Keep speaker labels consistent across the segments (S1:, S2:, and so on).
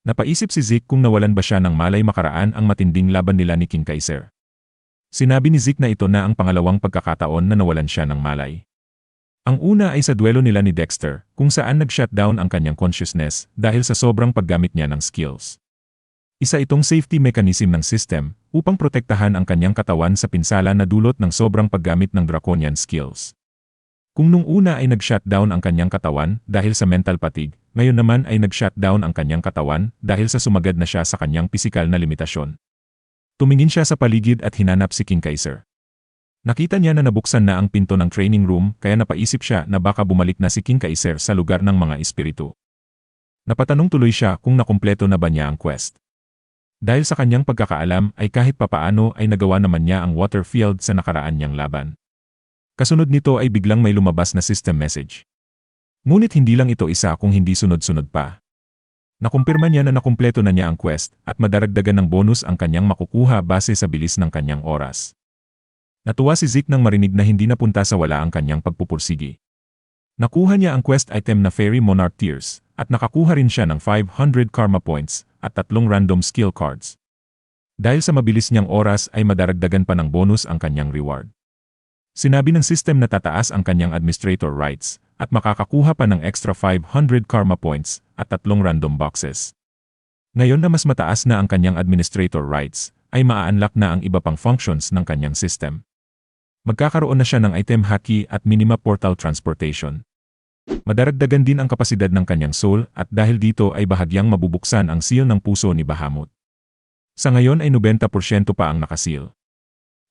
S1: Napaisip si Zeke kung nawalan ba siya ng malay makaraan ang matinding laban nila ni King Kaiser. Sinabi ni Zeke na ito na ang pangalawang pagkakataon na nawalan siya ng malay. Ang una ay sa duelo nila ni Dexter, kung saan nag-shutdown ang kanyang consciousness dahil sa sobrang paggamit niya ng skills. Isa itong safety mechanism ng system upang protektahan ang kanyang katawan sa pinsala na dulot ng sobrang paggamit ng draconian skills. Kung nung una ay nag-shutdown ang kanyang katawan dahil sa mental fatigue, ngayon naman ay nag-shutdown ang kanyang katawan dahil sa sumagad na siya sa kanyang pisikal na limitasyon. Tumingin siya sa paligid at hinanap si King Kaiser. Nakita niya na nabuksan na ang pinto ng training room kaya napaisip siya na baka bumalik na si King Kaiser sa lugar ng mga espiritu. Napatanong tuloy siya kung nakumpleto na ba niya ang quest. Dahil sa kanyang pagkakaalam ay kahit papaano ay nagawa naman niya ang water field sa nakaraan niyang laban. Kasunod nito ay biglang may lumabas na system message. Ngunit hindi lang ito isa kung hindi sunod-sunod pa. Nakumpirma niya na nakumpleto na niya ang quest at madaragdagan ng bonus ang kanyang makukuha base sa bilis ng kanyang oras. Natuwa si Zeke nang marinig na hindi napunta sa wala ang kanyang pagpupursigi. Nakuha niya ang quest item na Fairy Monarch Tears at nakakuha rin siya ng 500 karma points at 3 random skill cards. Dahil sa mabilis niyang oras ay madaragdagan pa ng bonus ang kanyang reward. Sinabi ng system na tataas ang kanyang administrator rights at makakakuha pa ng extra 500 karma points at 3 random boxes. Ngayon na mas mataas na ang kanyang administrator rights, ay maa-unlock na ang iba pang functions ng kanyang system. Magkakaroon na siya ng item haki at minima portal transportation. Madaragdagan din ang kapasidad ng kanyang soul at dahil dito ay bahagyang mabubuksan ang seal ng puso ni Bahamut. Sa ngayon ay 90% pa ang nakaseal.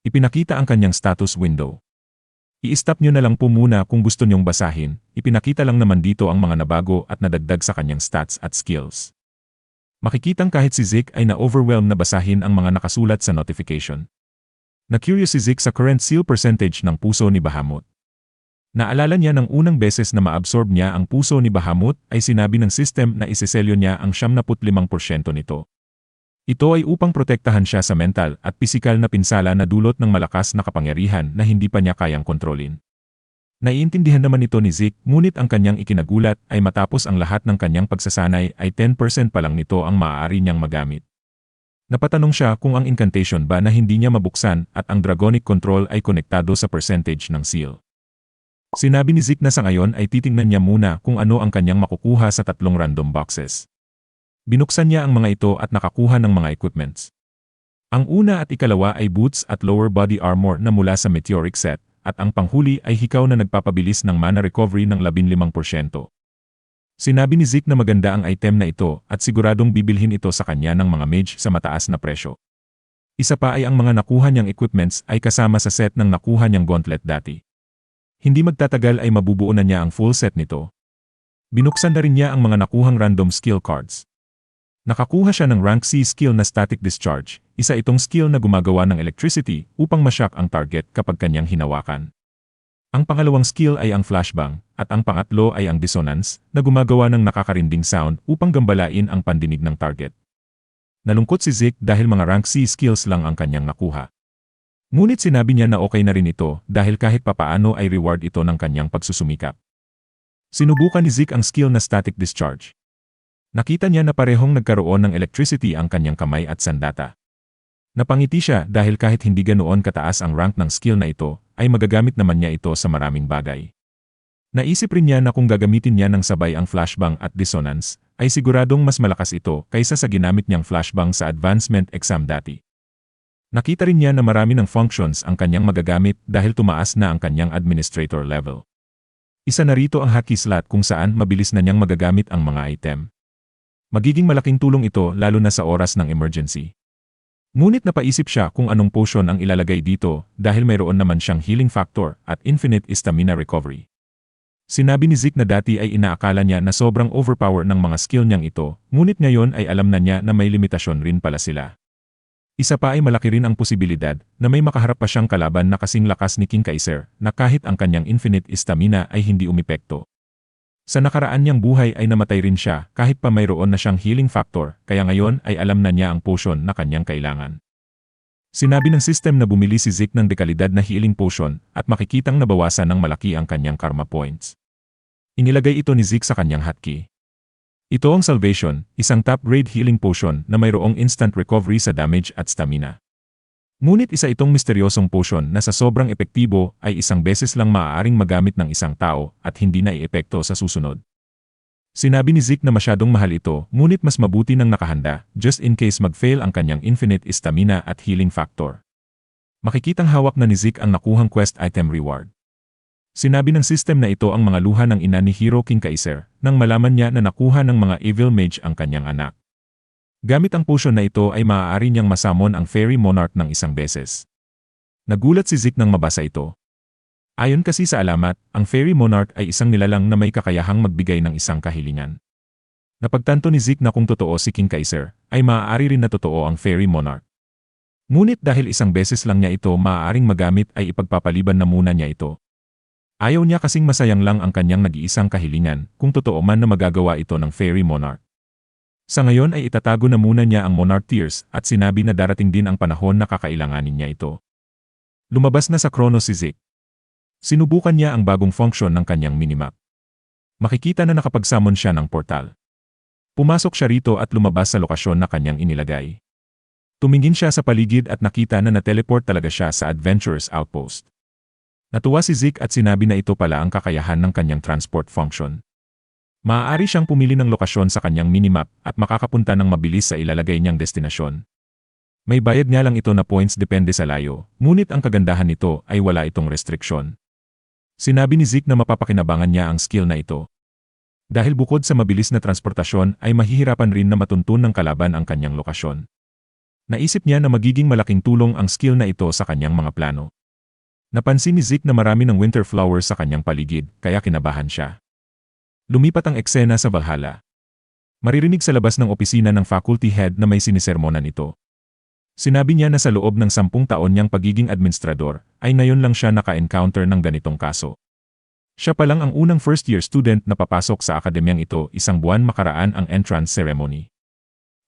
S1: Ipinakita ang kanyang status window. I-stop nyo na lang po muna kung gusto nyong basahin, ipinakita lang naman dito ang mga nabago at nadagdag sa kanyang stats at skills. Makikitang kahit si Zeke ay na-overwhelm na basahin ang mga nakasulat sa notification. Na-curious si Zeke sa current seal percentage ng puso ni Bahamut. Naalala niya ng unang beses na ma-absorb niya ang puso ni Bahamut ay sinabi ng system na isiselyo niya ang 75% nito. Ito ay upang protektahan siya sa mental at pisikal na pinsala na dulot ng malakas na kapangyarihan na hindi pa niya kayang kontrolin. Naiintindihan naman ito ni Zeke, ngunit ang kanyang ikinagulat ay matapos ang lahat ng kanyang pagsasanay ay 10% pa lang nito ang maaari niyang magamit. Napatanong siya kung ang incantation ba na hindi niya mabuksan at ang dragonic control ay konektado sa percentage ng seal. Sinabi ni Zeke na sa ngayon ay titingnan niya muna kung ano ang kanyang makukuha sa 3 random boxes. Binuksan niya ang mga ito at nakakuha ng mga equipments. Ang una at ikalawa ay boots at lower body armor na mula sa meteoric set, at ang panghuli ay hikaw na nagpapabilis ng mana recovery ng 15%. Sinabi ni Zeke na maganda ang item na ito at siguradong bibilhin ito sa kanya ng mga mage sa mataas na presyo. Isa pa ay ang mga nakuha niyang equipments ay kasama sa set ng nakuha niyang gauntlet dati. Hindi magtatagal ay mabubuo na niya ang full set nito. Binuksan na rin niya ang mga nakuhang random skill cards. Nakakuha siya ng rank C skill na static discharge, isa itong skill na gumagawa ng electricity upang ma-shock ang target kapag kanyang hinawakan. Ang pangalawang skill ay ang flashbang, at ang pangatlo ay ang dissonance, na gumagawa ng nakakarinding sound upang gambalain ang pandinig ng target. Nalungkot si Zeke dahil mga rank C skills lang ang kanyang nakuha. Ngunit sinabi niya na okay na rin ito dahil kahit papaano ay reward ito ng kanyang pagsusumikap. Sinubukan ni Zeke ang skill na static discharge. Nakita niya na parehong nagkaroon ng electricity ang kanyang kamay at sandata. Napangiti siya dahil kahit hindi ganoon kataas ang rank ng skill na ito, ay magagamit naman niya ito sa maraming bagay. Naisip rin niya na kung gagamitin niya ng sabay ang flashbang at dissonance, ay siguradong mas malakas ito kaysa sa ginamit niyang flashbang sa advancement exam dati. Nakita rin niya na marami ng functions ang kanyang magagamit dahil tumaas na ang kanyang administrator level. Isa na rito ang haki slot kung saan mabilis na niyang magagamit ang mga item. Magiging malaking tulong ito lalo na sa oras ng emergency. Ngunit napaisip siya kung anong potion ang ilalagay dito dahil mayroon naman siyang healing factor at infinite stamina recovery. Sinabi ni Zeke na dati ay inaakala niya na sobrang overpower ng mga skill niyang ito, ngunit ngayon ay alam na niya na may limitasyon rin pala sila. Isa pa ay malaki rin ang posibilidad na may makaharap pa siyang kalaban na kasing lakas ni King Kaiser na kahit ang kanyang infinite stamina ay hindi umepekto. Sa nakaraan niyang buhay ay namatay rin siya kahit pa mayroon na siyang healing factor, kaya ngayon ay alam na niya ang potion na kanyang kailangan. Sinabi ng system na bumili si Zeke ng dekalidad na healing potion at makikitang nabawasan ng malaki ang kanyang karma points. Inilagay ito ni Zeke sa kanyang hotkey. Ito ang Salvation, isang top-grade healing potion na mayroong instant recovery sa damage at stamina. Ngunit isa itong misteryosong potion na sa sobrang epektibo ay isang beses lang maaaring magamit ng isang tao at hindi na iepekto sa susunod. Sinabi ni Zeke na masyadong mahal ito, ngunit mas mabuti nang nakahanda, just in case mag-fail ang kanyang infinite stamina at healing factor. Makikitang hawak na ni Zeke ang nakuhang quest item reward. Sinabi ng system na ito ang mga luha ng ina ni Hero King Kaiser nang malaman niya na nakuha ng mga evil mage ang kanyang anak. Gamit ang potion na ito ay maaari niyang masamon ang Fairy Monarch ng isang beses. Nagulat si Zeke nang mabasa ito. Ayon kasi sa alamat, ang Fairy Monarch ay isang nilalang na may kakayahang magbigay ng isang kahilingan. Napagtanto ni Zeke na kung totoo si King Kaiser, ay maaari rin na totoo ang Fairy Monarch. Ngunit dahil isang beses lang niya ito maaaring magamit ay ipagpapaliban na muna niya ito. Ayaw niya kasing masayang lang ang kanyang nag-iisang kahilingan kung totoo man na magagawa ito ng Fairy Monarch. Sa ngayon ay itatago na muna niya ang Monarch Tears at sinabi na darating din ang panahon na kakailanganin niya ito. Lumabas na sa Chronos si Zeke. Sinubukan niya ang bagong function ng kanyang minimap. Makikita na nakapagsamon siya ng portal. Pumasok siya rito at lumabas sa lokasyon na kanyang inilagay. Tumingin siya sa paligid at nakita na na-teleport talaga siya sa Adventurers Outpost. Natuwa si Zeke at sinabi na ito pala ang kakayahan ng kanyang transport function. Maaari siyang pumili ng lokasyon sa kanyang minimap at makakapunta ng mabilis sa ilalagay niyang destinasyon. May bayad nga lang ito na points depende sa layo, ngunit ang kagandahan nito ay wala itong restriksyon. Sinabi ni Zeke na mapapakinabangan niya ang skill na ito. Dahil bukod sa mabilis na transportasyon ay mahihirapan rin na matuntun ng kalaban ang kanyang lokasyon. Naisip niya na magiging malaking tulong ang skill na ito sa kanyang mga plano. Napansin ni Zeke na marami ng winter flowers sa kanyang paligid, kaya kinabahan siya. Lumipat ang eksena sa Valhalla. Maririnig sa labas ng opisina ng faculty head na may sinisermonan ito. Sinabi niya na sa loob ng 10 taon niyang pagiging administrador, ay ngayon lang siya naka-encounter ng ganitong kaso. Siya pa lang ang unang first-year student na papasok sa akademyang ito 1 buwan makaraan ang entrance ceremony.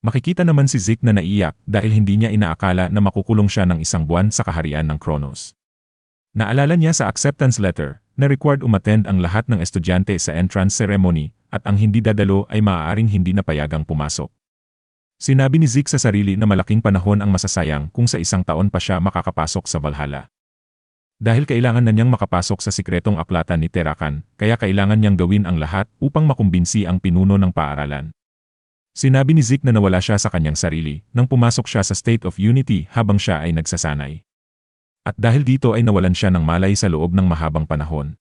S1: Makikita naman si Zeke na naiyak dahil hindi niya inaakala na makukulong siya ng 1 buwan sa kaharian ng Chronos. Naalala niya sa acceptance letter na required umattend ang lahat ng estudyante sa entrance ceremony at ang hindi dadalo ay maaaring hindi napayagang pumasok. Sinabi ni Zeke sa sarili na malaking panahon ang masasayang kung sa 1 taon pa siya makakapasok sa Valhalla. Dahil kailangan na niyang makapasok sa sikretong aklatan ni Terakan, kaya kailangan niyang gawin ang lahat upang makumbinsi ang pinuno ng paaralan. Sinabi ni Zeke na nawala siya sa kanyang sarili nang pumasok siya sa State of Unity habang siya ay nagsasanay. At dahil dito ay nawalan siya ng malay sa loob ng mahabang panahon.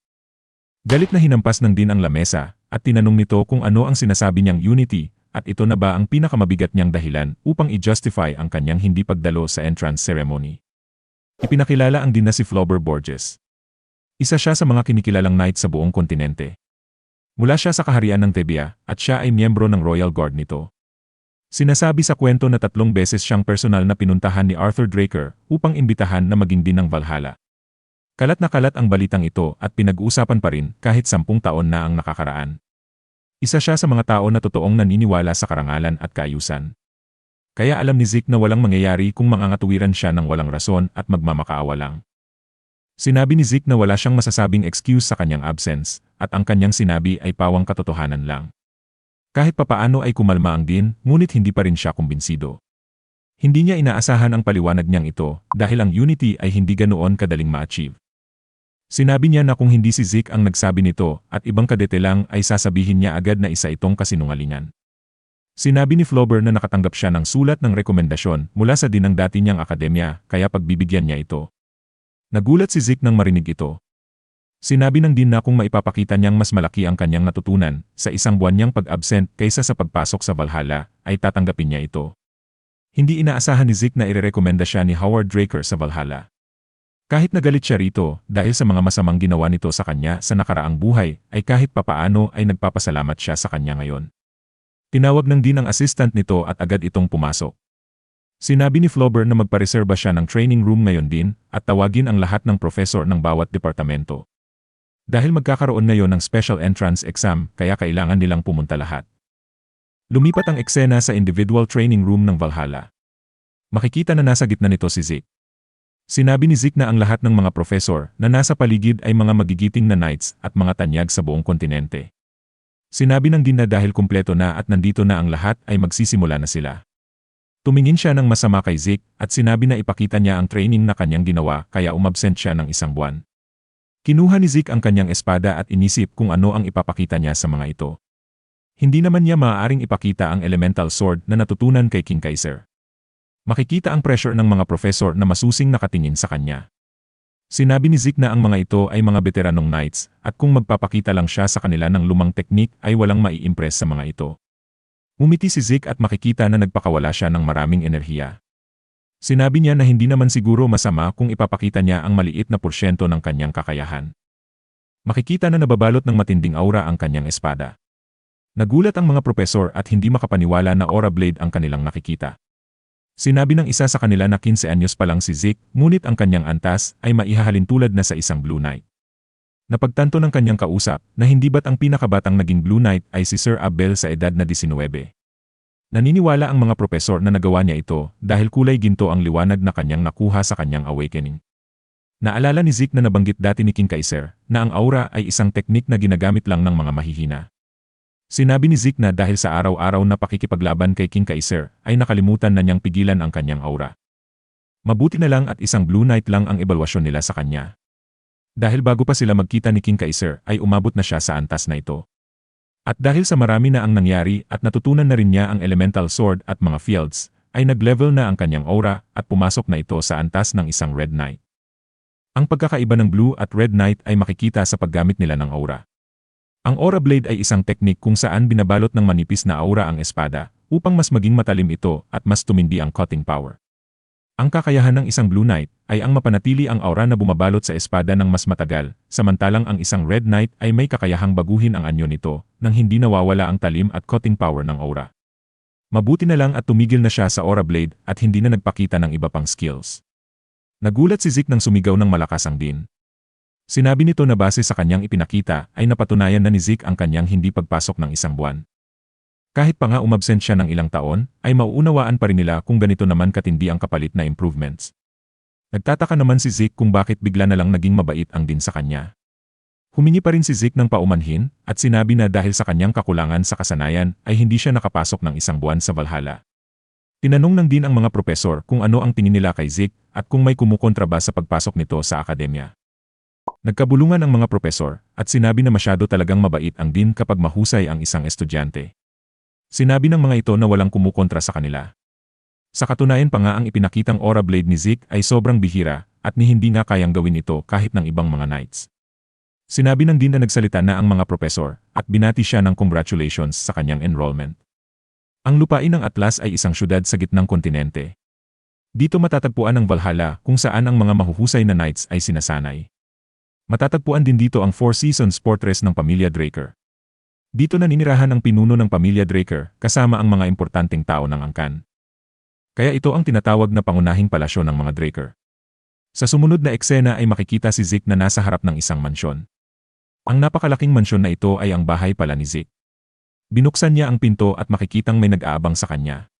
S1: Galit na hinampas ng din ang lamesa at tinanong nito kung ano ang sinasabi niyang unity at ito na ba ang pinakamabigat niyang dahilan upang i-justify ang kanyang hindi pagdalo sa entrance ceremony. Ipinakilala ang din na si Flauber Borges. Isa siya sa mga kinikilalang knight sa buong kontinente. Mula siya sa kaharian ng Thebia at siya ay miyembro ng Royal Guard nito. Sinasabi sa kwento na 3 beses siyang personal na pinuntahan ni Arthur Draker upang imbitahan na maging din ng Valhalla. Kalat na kalat ang balitang ito at pinag-uusapan pa rin kahit 10 taon na ang nakakaraan. Isa siya sa mga tao na totoong naniniwala sa karangalan at kaayusan. Kaya alam ni Zeke na walang mangyayari kung mangangatuwiran siya ng walang rason at magmamakaawa lang. Sinabi ni Zeke na wala siyang masasabing excuse sa kanyang absence at ang kanyang sinabi ay pawang katotohanan lang. Kahit papaano ay kumalma ang din, ngunit hindi pa rin siya kumbinsido. Hindi niya inaasahan ang paliwanag niyang ito dahil ang unity ay hindi ganoon kadaling ma-achieve. Sinabi niya na kung hindi si Zeke ang nagsabi nito at ibang kadete lang ay sasabihin niya agad na isa itong kasinungalingan. Sinabi ni Flauber na nakatanggap siya ng sulat ng rekomendasyon mula sa dinang dati niyang akademya kaya pagbibigyan niya ito. Nagulat si Zeke nang marinig ito. Sinabi ng din na kung maipapakita niyang mas malaki ang kanyang natutunan sa 1 buwan niyang pag-absent kaysa sa pagpasok sa Valhalla, ay tatanggapin niya ito. Hindi inaasahan ni Zeke na irerekomenda siya ni Howard Draker sa Valhalla. Kahit nagalit siya rito dahil sa mga masamang ginawa nito sa kanya sa nakaraang buhay, ay kahit papaano ay nagpapasalamat siya sa kanya ngayon. Tinawag ng din ang assistant nito at agad itong pumasok. Sinabi ni Flauber na magpareserba siya ng training room ngayon din at tawagin ang lahat ng professor ng bawat departamento. Dahil magkakaroon ngayon ng special entrance exam, kaya kailangan nilang pumunta lahat. Lumipat ang eksena sa individual training room ng Valhalla. Makikita na nasa gitna nito si Zeke. Sinabi ni Zeke na ang lahat ng mga professor na nasa paligid ay mga magigiting na knights at mga tanyag sa buong kontinente. Sinabi ng Dean na dahil kumpleto na at nandito na ang lahat ay magsisimula na sila. Tumingin siya ng masama kay Zeke at sinabi na ipakita niya ang training na kanyang ginawa kaya umabsent siya ng 1 buwan. Kinuha ni Zeke ang kanyang espada at inisip kung ano ang ipapakita niya sa mga ito. Hindi naman niya maaaring ipakita ang elemental sword na natutunan kay King Kaiser. Makikita ang pressure ng mga professor na masusing nakatingin sa kanya. Sinabi ni Zeke na ang mga ito ay mga veteranong knights at kung magpapakita lang siya sa kanila ng lumang teknik ay walang mai-impress sa mga ito. Umiti si Zeke at makikita na nagpakawala siya ng maraming enerhiya. Sinabi niya na hindi naman siguro masama kung ipapakita niya ang maliit na porsyento ng kanyang kakayahan. Makikita na nababalot ng matinding aura ang kanyang espada. Nagulat ang mga profesor at hindi makapaniwala na aura blade ang kanilang nakikita. Sinabi ng isa sa kanila na 15 anyos pa lang si Zeke, ngunit ang kanyang antas ay maihahalin tulad na sa isang Blue Knight. Napagtanto ng kanyang kausap na hindi ba't ang pinakabatang naging Blue Knight ay si Sir Abel sa edad na 19. Naniniwala ang mga profesor na nagawa niya ito dahil kulay ginto ang liwanag na kanyang nakuha sa kanyang awakening. Naalala ni Zeke na nabanggit dati ni King Kaiser na ang aura ay isang teknik na ginagamit lang ng mga mahihina. Sinabi ni Zeke na dahil sa araw-araw na pakikipaglaban kay King Kaiser, ay nakalimutan na niyang pigilan ang kanyang aura. Mabuti na lang at isang Blue Knight lang ang ebalwasyon nila sa kanya. Dahil bago pa sila magkita ni King Kaiser ay umabot na siya sa antas na ito. At dahil sa marami na ang nangyari at natutunan na rin niya ang elemental sword at mga fields, ay nag-level na ang kanyang aura at pumasok na ito sa antas ng isang Red Knight. Ang pagkakaiba ng Blue at Red Knight ay makikita sa paggamit nila ng aura. Ang Aura Blade ay isang teknik kung saan binabalot ng manipis na aura ang espada upang mas maging matalim ito at mas tumindi ang cutting power. Ang kakayahan ng isang Blue Knight ay ang mapanatili ang aura na bumabalot sa espada ng mas matagal, samantalang ang isang Red Knight ay may kakayahang baguhin ang anyo nito nang hindi nawawala ang talim at cutting power ng aura. Mabuti na lang at tumigil na siya sa Aura Blade at hindi na nagpakita ng iba pang skills. Nagulat si Zeke nang sumigaw ng malakas ang Dean. Sinabi nito na base sa kanyang ipinakita ay napatunayan na ni Zeke ang kanyang hindi pagpasok ng 1 buwan. Kahit pa nga umabsent siya ng ilang taon, ay mauunawaan pa rin nila kung ganito naman katindi ang kapalit na improvements. Nagtataka naman si Zeke kung bakit bigla na lang naging mabait ang Dean sa kanya. Humingi pa rin si Zeke ng paumanhin at sinabi na dahil sa kanyang kakulangan sa kasanayan ay hindi siya nakapasok ng 1 buwan sa Valhalla. Tinanong ng Dean ang mga profesor kung ano ang tingin nila kay Zeke at kung may kumukontra ba sa pagpasok nito sa akademya. Nagkabulungan ang mga profesor at sinabi na masyado talagang mabait ang Dean kapag mahusay ang isang estudyante. Sinabi ng mga ito na walang kumukontra sa kanila. Sa katunayan pa nga ang ipinakitang Aura Blade ni Zeke ay sobrang bihira at ni hindi nga kayang gawin ito kahit ng ibang mga knights. Sinabi ng Dean na nagsalita na ang mga profesor at binati siya ng congratulations sa kanyang enrollment. Ang lupain ng Atlas ay isang syudad sa gitnang kontinente. Dito matatagpuan ang Valhalla kung saan ang mga mahuhusay na knights ay sinasanay. Matatagpuan din dito ang Four Seasons Fortress ng pamilya Draker. Dito naninirahan ang pinuno ng pamilya Draker kasama ang mga importanteng tao ng angkan. Kaya ito ang tinatawag na pangunahing palasyo ng mga Draker. Sa sumunod na eksena ay makikita si Zeke na nasa harap ng isang mansyon. Ang napakalaking mansyon na ito ay ang bahay pala ni Zeke. Binuksan niya ang pinto at makikitang may nag-aabang sa kanya.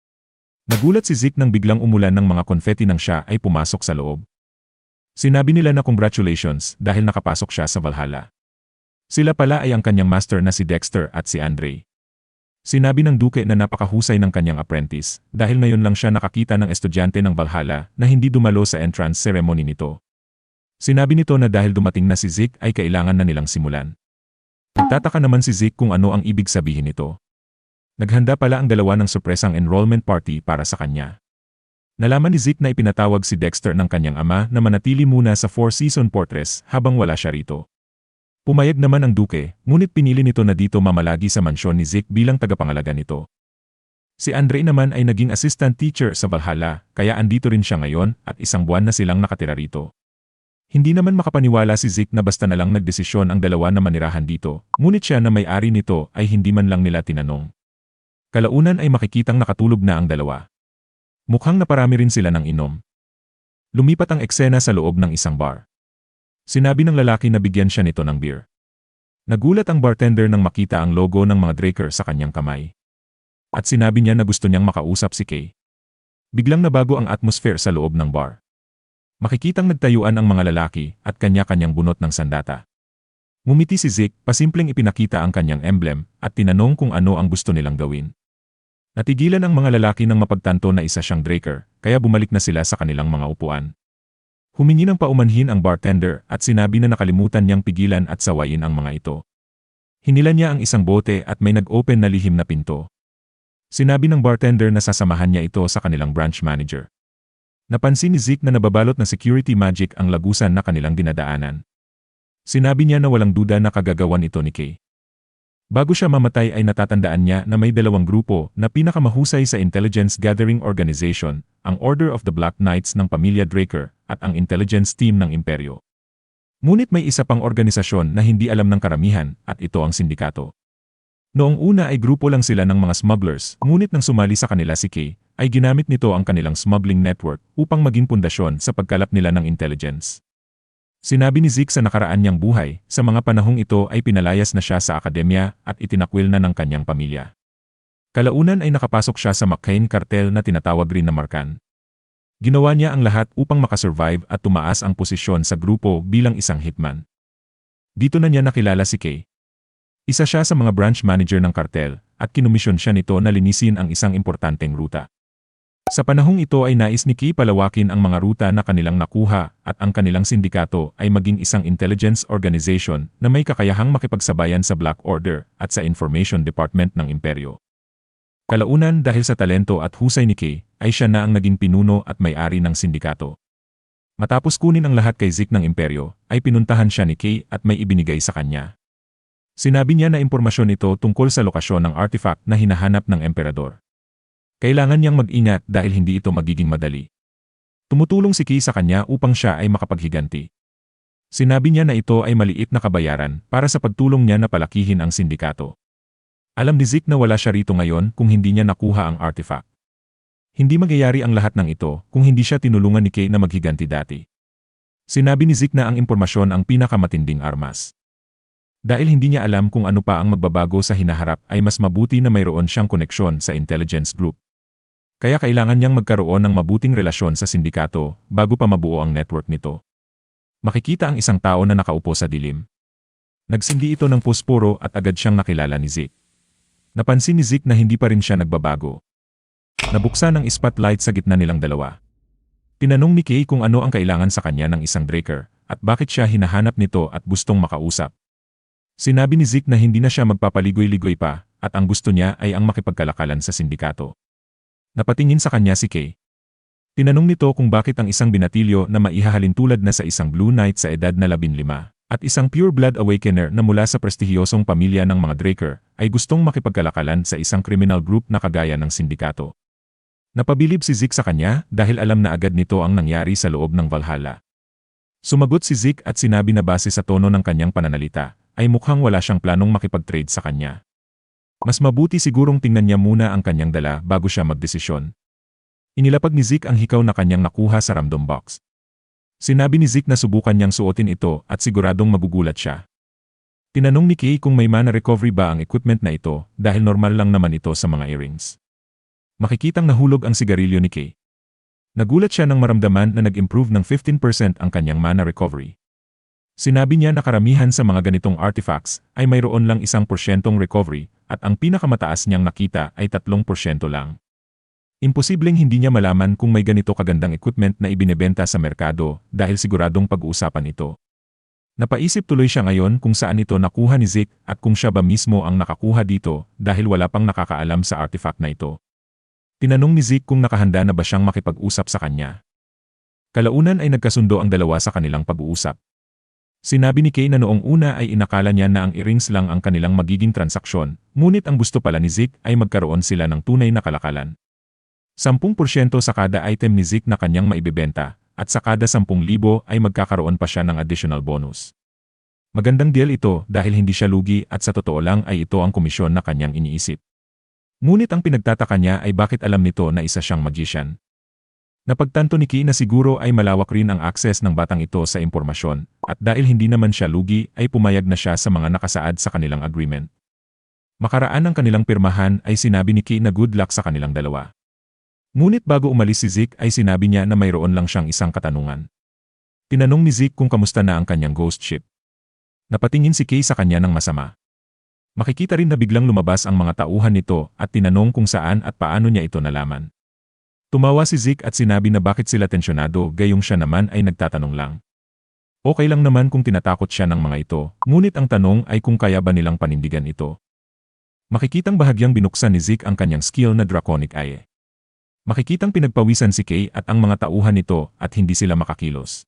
S1: Nagulat si Zeke nang biglang umulan ng mga konfeti nang siya ay pumasok sa loob. Sinabi nila na congratulations dahil nakapasok siya sa Valhalla. Sila pala ay ang kanyang master na si Dexter at si Andre. Sinabi ng Duke na napakahusay ng kanyang apprentice dahil ngayon lang siya nakakita ng estudyante ng Valhalla na hindi dumalo sa entrance ceremony nito. Sinabi nito na dahil dumating na si Zeke ay kailangan na nilang simulan. Nagtataka naman si Zeke kung ano ang ibig sabihin nito. Naghanda pala ang dalawa ng sorpresang enrollment party para sa kanya. Nalaman ni Zeke na ipinatawag si Dexter ng kanyang ama na manatili muna sa Four Seasons Fortress habang wala siya rito. Pumayag naman ang Duke, ngunit pinili nito na dito mamalagi sa mansyon ni Zeke bilang tagapangalaga nito. Si Andre naman ay naging assistant teacher sa Valhalla, kaya andito rin siya ngayon at 1 buwan na silang nakatira rito. Hindi naman makapaniwala si Zeke na basta na lang nagdesisyon ang dalawa na manirahan dito, ngunit siya na may-ari nito ay hindi man lang nila tinanong. Kalaunan ay makikitang nakatulog na ang dalawa. Mukhang naparami rin sila ng inom. Lumipat ang eksena sa loob ng isang bar. Sinabi ng lalaki na bigyan siya nito ng beer. Nagulat ang bartender nang makita ang logo ng mga Draker sa kanyang kamay. At sinabi niya na gusto niyang makausap si Kay. Biglang nabago ang atmosphere sa loob ng bar. Makikitang nagtayuan ang mga lalaki at kanya-kanyang bunot ng sandata. Ngumiti si Zeke, pasimpleng ipinakita ang kanyang emblem, at tinanong kung ano ang gusto nilang gawin. Natigilan ang mga lalaki nang mapagtanto na isa siyang Draker, kaya bumalik na sila sa kanilang mga upuan. Humingi ng paumanhin ang bartender at sinabi na nakalimutan niyang pigilan at sawayin ang mga ito. Hinila niya ang isang bote at may nag-open na lihim na pinto. Sinabi ng bartender na sasamahan niya ito sa kanilang branch manager. Napansin ni Zeke na nababalot na security magic ang lagusan na kanilang dinadaanan. Sinabi niya na walang duda na kagagawan ito ni Kay. Bago siya mamatay ay natatandaan niya na may dalawang grupo na pinakamahusay sa intelligence gathering organization, ang Order of the Black Knights ng pamilya Draker at ang intelligence team ng Imperyo. Ngunit may isa pang organisasyon na hindi alam ng karamihan at ito ang sindikato. Noong una ay grupo lang sila ng mga smugglers, ngunit nang sumali sa kanila si Kay, ay ginamit nito ang kanilang smuggling network upang maging pundasyon sa pagkalap nila ng intelligence. Sinabi ni Zeke sa nakaraan niyang buhay, sa mga panahong ito ay pinalayas na siya sa akademya at itinakwil na ng kanyang pamilya. Kalaunan ay nakapasok siya sa McCain cartel na tinatawag rin na Marcan. Ginawa niya ang lahat upang makasurvive at tumaas ang posisyon sa grupo bilang isang hitman. Dito na niya nakilala si Kay. Isa siya sa mga branch manager ng cartel at kinumisyon siya nito na linisin ang isang importanteng ruta. Sa panahong ito ay nais ni Kay palawakin ang mga ruta na kanilang nakuha at ang kanilang sindikato ay maging isang intelligence organization na may kakayahang makipagsabayan sa Black Order at sa Information Department ng Imperyo. Kalaunan dahil sa talento at husay ni Kay, ay siya na ang naging pinuno at may-ari ng sindikato. Matapos kunin ang lahat kay Zeke ng Imperyo, ay pinuntahan siya ni Kay at may ibinigay sa kanya. Sinabi niya na impormasyon ito tungkol sa lokasyon ng artifact na hinahanap ng emperador. Kailangan niyang mag-ingat dahil hindi ito magiging madali. Tumutulong si Kay sa kanya upang siya ay makapaghiganti. Sinabi niya na ito ay maliit na kabayaran para sa pagtulong niya na palakihin ang sindikato. Alam ni Zeke na wala siya rito ngayon kung hindi niya nakuha ang artifact. Hindi magyayari ang lahat ng ito kung hindi siya tinulungan ni Kay na maghiganti dati. Sinabi ni Zeke na ang impormasyon ang pinakamatinding armas. Dahil hindi niya alam kung ano pa ang magbabago sa hinaharap ay mas mabuti na mayroon siyang koneksyon sa intelligence group. Kaya kailangan niyang magkaroon ng mabuting relasyon sa sindikato bago pa mabuo ang network nito. Makikita ang isang tao na nakaupo sa dilim. Nagsindi ito ng posporo at agad siyang nakilala ni Zeke. Napansin ni Zeke na hindi pa rin siya nagbabago. Nabuksan ang spotlight sa gitna nilang dalawa. Tinanong ni Kay kung ano ang kailangan sa kanya ng isang Draker at bakit siya hinahanap nito at gustong makausap. Sinabi ni Zeke na hindi na siya magpapaligoy-ligoy pa at ang gusto niya ay ang makipagkalakalan sa sindikato. Napatingin sa kanya si Kay. Tinanong nito kung bakit ang isang binatilyo na maihahalin tulad na sa isang Blue Knight sa edad na 15 at isang Pure Blood Awakener na mula sa prestihiyosong pamilya ng mga Draker ay gustong makipagkalakalan sa isang criminal group na kagaya ng sindikato. Napabilib si Zeke sa kanya dahil alam na agad nito ang nangyari sa loob ng Valhalla. Sumagot si Zeke at sinabi na base sa tono ng kanyang pananalita, ay mukhang wala siyang planong makipag-trade sa kanya. Mas mabuti sigurong tingnan niya muna ang kanyang dala bago siya magdesisyon. Inilapag ni Zeke ang hikaw na kanyang nakuha sa random box. Sinabi ni Zeke na subukan niyang suotin ito at siguradong magugulat siya. Tinanong ni Kay kung may mana recovery ba ang equipment na ito dahil normal lang naman ito sa mga earrings. Makikitang nahulog ang sigarilyo ni Kay. Nagulat siya nang maramdaman na nag-improve ng 15% ang kanyang mana recovery. Sinabi niya na karamihan sa mga ganitong artifacts ay mayroon lang 1% recovery at ang pinakamataas niyang nakita ay 3% lang. Imposibleng hindi niya malaman kung may ganito kagandang equipment na ibinebenta sa merkado dahil siguradong pag-uusapan ito. Napaisip tuloy siya ngayon kung saan ito nakuha ni Zeke at kung siya ba mismo ang nakakuha dito dahil wala pang nakakaalam sa artifact na ito. Tinanong ni Zeke kung nakahanda na ba siyang makipag-usap sa kanya. Kalaunan ay nagkasundo ang dalawa sa kanilang pag-uusap. Sinabi ni Kay na noong una ay inakala niya na ang earrings lang ang kanilang magiging transaksyon, ngunit ang gusto pala ni Zeke ay magkaroon sila ng tunay na kalakalan. 10% sa kada item ni Zeke na kanyang maibebenta, at sa kada 10,000 ay magkakaroon pa siya ng additional bonus. Magandang deal ito dahil hindi siya lugi at sa totoo lang ay ito ang komisyon na kanyang iniisip. Ngunit ang pinagtataka niya ay bakit alam nito na isa siyang magician. Napagtanto ni Kay na siguro ay malawak rin ang access ng batang ito sa impormasyon, at dahil hindi naman siya lugi ay pumayag na siya sa mga nakasaad sa kanilang agreement. Makaraan ng kanilang pirmahan ay sinabi ni Kay na good luck sa kanilang dalawa. Ngunit bago umalis si Zeke ay sinabi niya na mayroon lang siyang isang katanungan. Tinanong ni Zeke kung kamusta na ang kanyang ghost ship. Napatingin si Kay sa kanya ng masama. Makikita rin na biglang lumabas ang mga tauhan nito at tinanong kung saan at paano niya ito nalaman. Tumawa si Zeke at sinabi na bakit sila tensyonado gayong siya naman ay nagtatanong lang. Okay lang naman kung tinatakot siya ng mga ito, ngunit ang tanong ay kung kaya ba nilang panindigan ito. Makikitang bahagyang binuksan ni Zeke ang kanyang skill na Draconic Eye. Makikitang pinagpawisan si Kay at ang mga tauhan nito at hindi sila makakilos.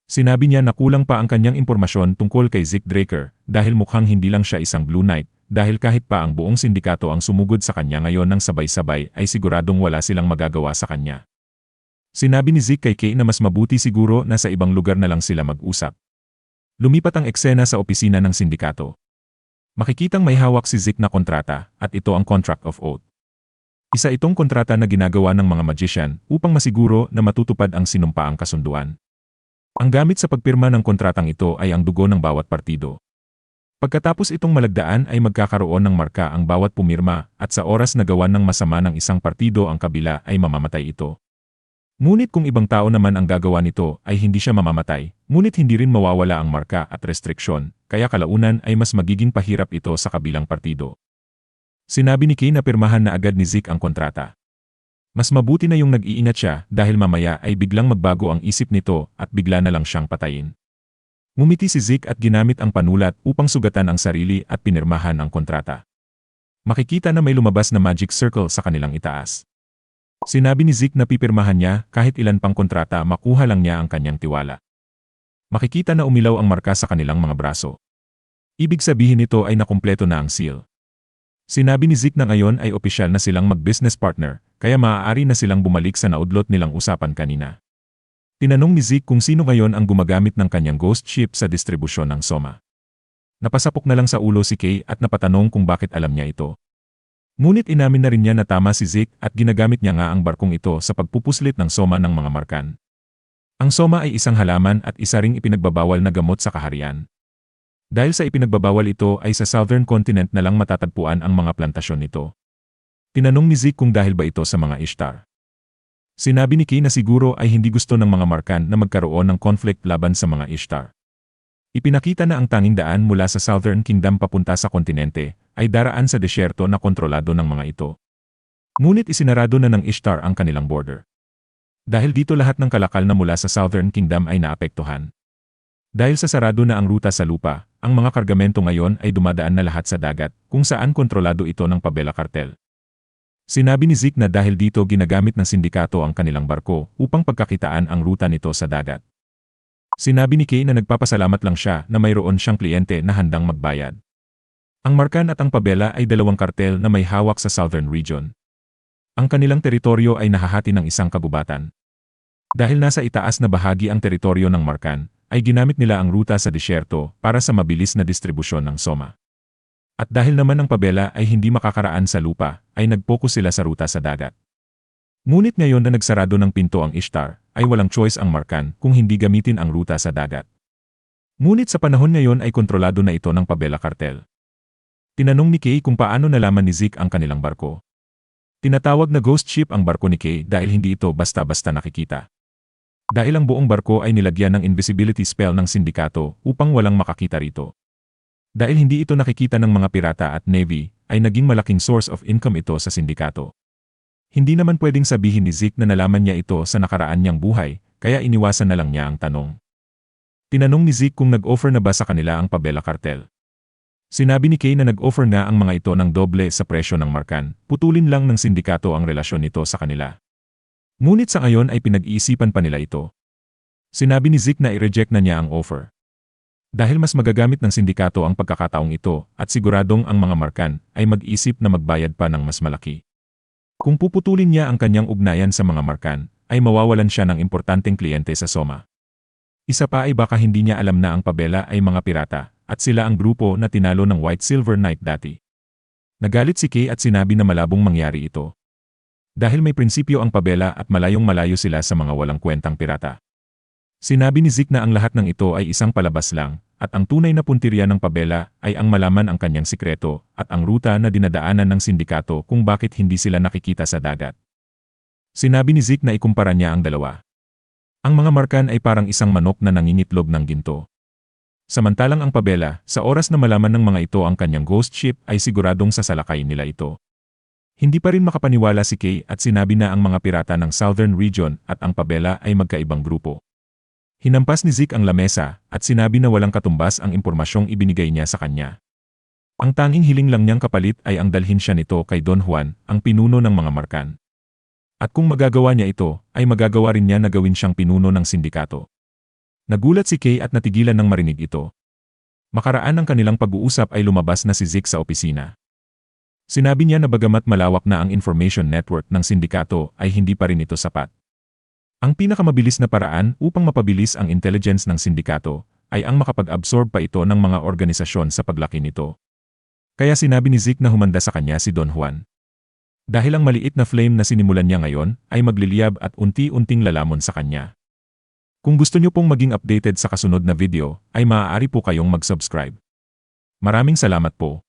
S1: Sinabi niya na kulang pa ang kanyang impormasyon tungkol kay Zeke Draker dahil mukhang hindi lang siya isang Blue Knight, dahil kahit pa ang buong sindikato ang sumugod sa kanya ngayon ng sabay-sabay ay siguradong wala silang magagawa sa kanya. Sinabi ni Zeke kay Kay na mas mabuti siguro na sa ibang lugar na lang sila mag-usap. Lumipat ang eksena sa opisina ng sindikato. Makikitang may hawak si Zeke na kontrata at ito ang Contract of Oath. Isa itong kontrata na ginagawa ng mga magician upang masiguro na matutupad ang sinumpaang kasunduan. Ang gamit sa pagpirma ng kontratang ito ay ang dugo ng bawat partido. Pagkatapos itong malagdaan ay magkakaroon ng marka ang bawat pumirma at sa oras na gawan ng masama ng isang partido ang kabila ay mamamatay ito. Ngunit kung ibang tao naman ang gagawa nito ay hindi siya mamamatay, ngunit hindi rin mawawala ang marka at restriksyon, kaya kalaunan ay mas magiging pahirap ito sa kabilang partido. Sinabi ni Kay na pirmahan na agad ni Zeke ang kontrata. Mas mabuti na yung nag-iingat siya dahil mamaya ay biglang magbago ang isip nito at bigla na lang siyang patayin. Ngumiti si Zeke at ginamit ang panulat upang sugatan ang sarili at pinirmahan ang kontrata. Makikita na may lumabas na magic circle sa kanilang itaas. Sinabi ni Zeke na pipirmahan niya kahit ilan pang kontrata makuha lang niya ang kanyang tiwala. Makikita na umilaw ang marka sa kanilang mga braso. Ibig sabihin nito ay nakumpleto na ang seal. Sinabi ni Zeke na ngayon ay opisyal na silang mag-business partner, kaya maaari na silang bumalik sa naudlot nilang usapan kanina. Tinanong ni Zeke kung sino ngayon ang gumagamit ng kanyang ghost ship sa distribusyon ng Soma. Napasapok na lang sa ulo si Kay at napatanong kung bakit alam niya ito. Ngunit inamin na rin niya na tama si Zeke at ginagamit niya nga ang barkong ito sa pagpupuslit ng Soma ng mga markan. Ang Soma ay isang halaman at isa ring ipinagbabawal na gamot sa kaharian. Dahil sa ipinagbabawal ito ay sa Southern Continent na lang matatagpuan ang mga plantasyon nito. Tinanong ni Zeke kung dahil ba ito sa mga Ishtar. Sinabi ni Kay na siguro ay hindi gusto ng mga markan na magkaroon ng conflict laban sa mga Ishtar. Ipinakita na ang tanging daan mula sa Southern Kingdom papunta sa kontinente ay daraan sa desyerto na kontrolado ng mga ito. Ngunit isinarado na ng Ishtar ang kanilang border. Dahil dito lahat ng kalakal na mula sa Southern Kingdom ay naapektuhan. Dahil sa sarado na ang ruta sa lupa, ang mga kargamento ngayon ay dumadaan na lahat sa dagat, kung saan kontrolado ito ng Pabella Cartel. Sinabi ni Zeke na dahil dito ginagamit ng sindikato ang kanilang barko upang pagkakitaan ang ruta nito sa dagat. Sinabi ni Kay na nagpapasalamat lang siya na mayroon siyang kliyente na handang magbayad. Ang Markan at ang Pabella ay dalawang kartel na may hawak sa Southern Region. Ang kanilang teritoryo ay nahahati ng isang kagubatan. Dahil nasa itaas na bahagi ang teritoryo ng Markan, ay ginamit nila ang ruta sa disyerto para sa mabilis na distribusyon ng Soma. At dahil naman ang Pabella ay hindi makakaraan sa lupa, ay nag-focus sila sa ruta sa dagat. Ngunit ngayon na nagsarado ng pinto ang Ishtar, ay walang choice ang Markan kung hindi gamitin ang ruta sa dagat. Ngunit sa panahon ngayon ay kontrolado na ito ng Pabella Cartel. Tinanong ni Kay kung paano nalaman ni Zeke ang kanilang barko. Tinatawag na ghost ship ang barko ni Kay dahil hindi ito basta-basta nakikita. Dahil ang buong barko ay nilagyan ng invisibility spell ng sindikato upang walang makakita rito. Dahil hindi ito nakikita ng mga pirata at navy, ay naging malaking source of income ito sa sindikato. Hindi naman pwedeng sabihin ni Zeke na nalaman niya ito sa nakaraan niyang buhay, kaya iniwasan na lang niya ang tanong. Tinanong ni Zeke kung nag-offer na ba sa kanila ang Pabella Cartel. Sinabi ni Kay na nag-offer nga ang mga ito ng doble sa presyo ng Markan, putulin lang ng sindikato ang relasyon nito sa kanila. Ngunit sa ngayon ay pinag-iisipan pa nila ito. Sinabi ni Zeke na i-reject na niya ang offer. Dahil mas magagamit ng sindikato ang pagkakataong ito at siguradong ang mga Markan ay mag-isip na magbayad pa ng mas malaki. Kung puputulin niya ang kanyang ugnayan sa mga Markan, ay mawawalan siya ng importanteng kliyente sa Soma. Isa pa ay baka hindi niya alam na ang Pabella ay mga pirata at sila ang grupo na tinalo ng White Silver Knight dati. Nagalit si Kay at sinabi na malabong mangyari ito. Dahil may prinsipyo ang Pabella at malayong malayo sila sa mga walang kwentang pirata. Sinabi ni Zeke na ang lahat ng ito ay isang palabas lang, at ang tunay na puntirya ng Pabella ay ang malaman ang kanyang sikreto at ang ruta na dinadaanan ng sindikato kung bakit hindi sila nakikita sa dagat. Sinabi ni Zeke na ikumpara niya ang dalawa. Ang mga Markan ay parang isang manok na nangingitlog ng ginto. Samantalang ang pabela, sa oras na malaman ng mga ito ang kanyang ghost ship ay siguradong sasalakay nila ito. Hindi pa rin makapaniwala si Kay at sinabi na ang mga pirata ng Southern Region at ang pabela ay magkaibang grupo. Hinampas ni Zeke ang lamesa at sinabi na walang katumbas ang impormasyong ibinigay niya sa kanya. Ang tanging hiling lang niyang kapalit ay ang dalhin siya nito kay Don Juan, ang pinuno ng mga Markan. At kung magagawa niya ito, ay magagawa rin niya na gawin siyang pinuno ng sindikato. Nagulat si Kay at natigilan ng marinig ito. Makaraan ng kanilang pag-uusap ay lumabas na si Zeke sa opisina. Sinabi niya na bagamat malawak na ang information network ng sindikato ay hindi pa rin ito sapat. Ang pinakamabilis na paraan upang mapabilis ang intelligence ng sindikato ay ang makapag-absorb pa ito ng mga organisasyon sa paglaki nito. Kaya sinabi ni Zeke na humanda sa kanya si Don Juan. Dahil ang maliit na flame na sinimulan niya ngayon ay magliliyab at unti-unting lalamon sa kanya. Kung gusto niyo pong maging updated sa kasunod na video, ay maaari po kayong mag-subscribe. Maraming salamat po.